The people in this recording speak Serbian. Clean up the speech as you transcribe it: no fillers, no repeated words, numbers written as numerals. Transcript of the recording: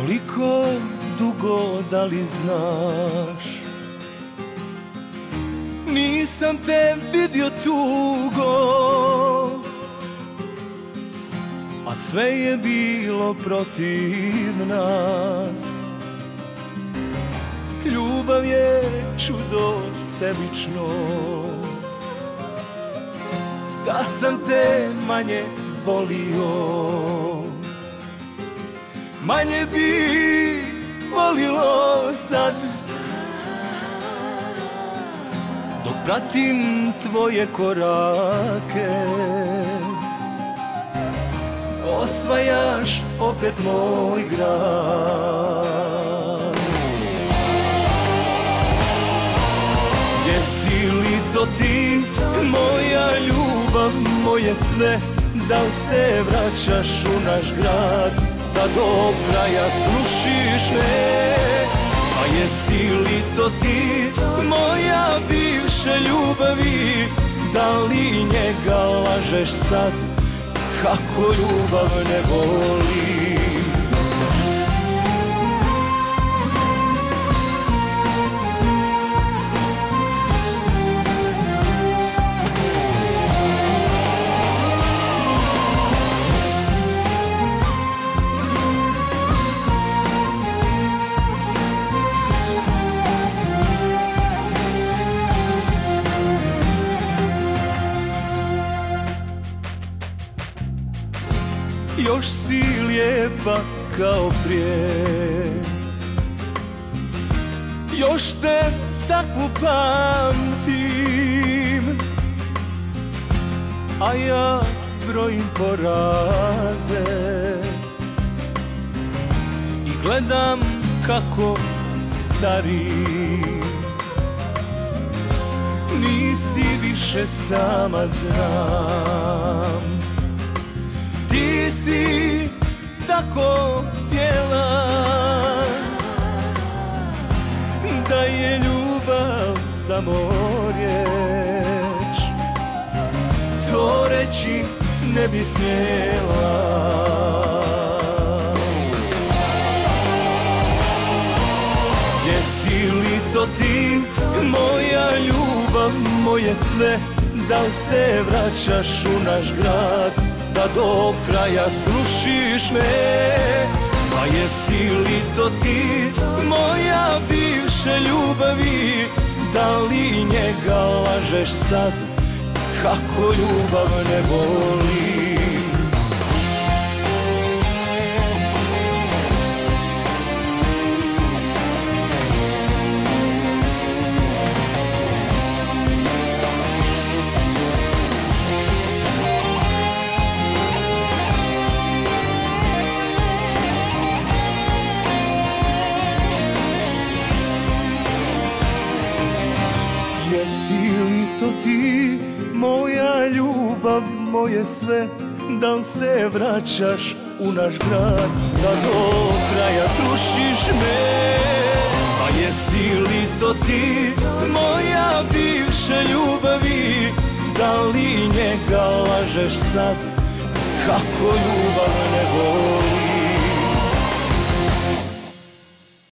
Toliko dugo, da li znaš, nisam te vidio tugo, a sve je bilo protiv nas. Ljubav je čudo sebično, da sam te manje volio, manje bi volilo sad. Dok pratim tvoje korake, osvajaš opet moj grad. Jesi li to ti, moja ljubav, moje sve? Da li se vraćaš u naš grad, da do kraja srušiš me? A jesi li to ti, moja bivša ljubavi? Da li njega lažeš sad, kako ljubav ne voli? Još si lijepa kao prije, još te takvu pamtim, a ja brojim poraze i gledam kako starim. Nisi više sama, znam, ti si tako htjela, da je ljubav samo riječ, to reći ne bi smjela. Jesi li to ti, moja ljubav, moje sve? Da li se vraćaš u naš grad, da do kraja srušiš me? A jesi li to ti, moja bivša ljubavi? Da li njega lažeš sad, kako ljubav ne voli? Jesi li to ti, moja ljubav, moje sve? Da li se vraćaš u naš grad, da do kraja srušiš me? A jesi li to ti, moja bivša ljubavi? Da li njega lažeš sad, kako ljubav ne voli?